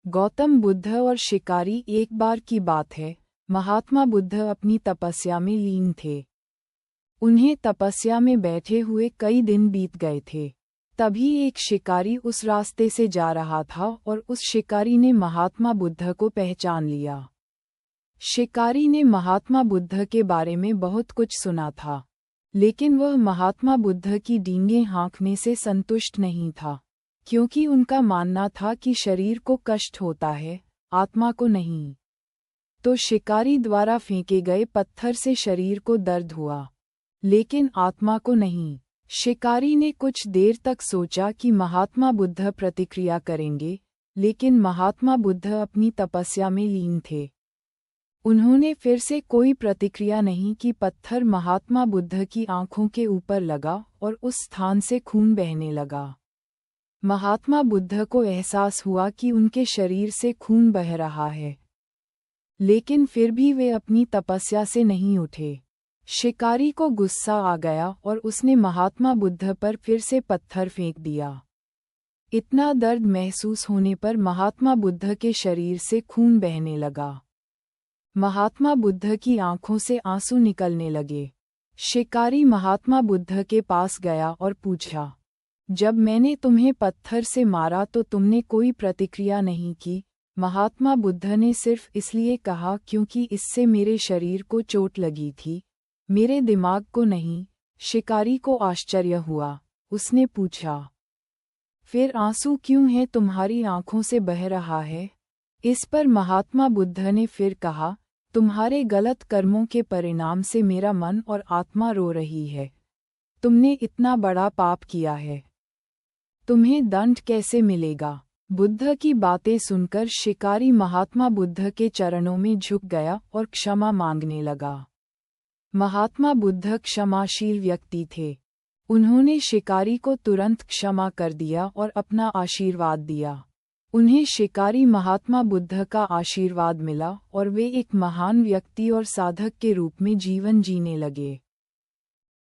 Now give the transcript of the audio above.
गौतम बुद्ध और शिकारी। एक बार की बात है, महात्मा बुद्ध अपनी तपस्या में लीन थे। उन्हें तपस्या में बैठे हुए कई दिन बीत गए थे। तभी एक शिकारी उस रास्ते से जा रहा था और उस शिकारी ने महात्मा बुद्ध को पहचान लिया। शिकारी ने महात्मा बुद्ध के बारे में बहुत कुछ सुना था, लेकिन वह महात्मा बुद्ध की डींगें हाँकने से संतुष्ट नहीं था, क्योंकि उनका मानना था कि शरीर को कष्ट होता है, आत्मा को नहीं। तो शिकारी द्वारा फेंके गए पत्थर से शरीर को दर्द हुआ, लेकिन आत्मा को नहीं। शिकारी ने कुछ देर तक सोचा कि महात्मा बुद्ध प्रतिक्रिया करेंगे, लेकिन महात्मा बुद्ध अपनी तपस्या में लीन थे। उन्होंने फिर से कोई प्रतिक्रिया नहीं की। पत्थर महात्मा बुद्ध की आंखों के ऊपर लगा और उस स्थान से खून बहने लगा। महात्मा बुद्ध को एहसास हुआ कि उनके शरीर से खून बह रहा है, लेकिन फिर भी वे अपनी तपस्या से नहीं उठे। शिकारी को गुस्सा आ गया और उसने महात्मा बुद्ध पर फिर से पत्थर फेंक दिया। इतना दर्द महसूस होने पर महात्मा बुद्ध के शरीर से खून बहने लगा। महात्मा बुद्ध की आंखों से आंसू निकलने लगे। शिकारी महात्मा बुद्ध के पास गया और पूछा, जब मैंने तुम्हें पत्थर से मारा तो तुमने कोई प्रतिक्रिया नहीं की। महात्मा बुद्ध ने सिर्फ इसलिए कहा क्योंकि इससे मेरे शरीर को चोट लगी थी, मेरे दिमाग को नहीं। शिकारी को आश्चर्य हुआ। उसने पूछा, फिर आंसू क्यों है तुम्हारी आंखों से बह रहा है? इस पर महात्मा बुद्ध ने फिर कहा, तुम्हारे गलत कर्मों के परिणाम से मेरा मन और आत्मा रो रही है। तुमने इतना बड़ा पाप किया है, तुम्हें दंड कैसे मिलेगा? बुद्ध की बातें सुनकर शिकारी महात्मा बुद्ध के चरणों में झुक गया और क्षमा मांगने लगा। महात्मा बुद्ध क्षमाशील व्यक्ति थे। उन्होंने शिकारी को तुरंत क्षमा कर दिया और अपना आशीर्वाद दिया। उन्हें शिकारी महात्मा बुद्ध का आशीर्वाद मिला और वे एक महान व्यक्ति और साधक के रूप में जीवन जीने लगे।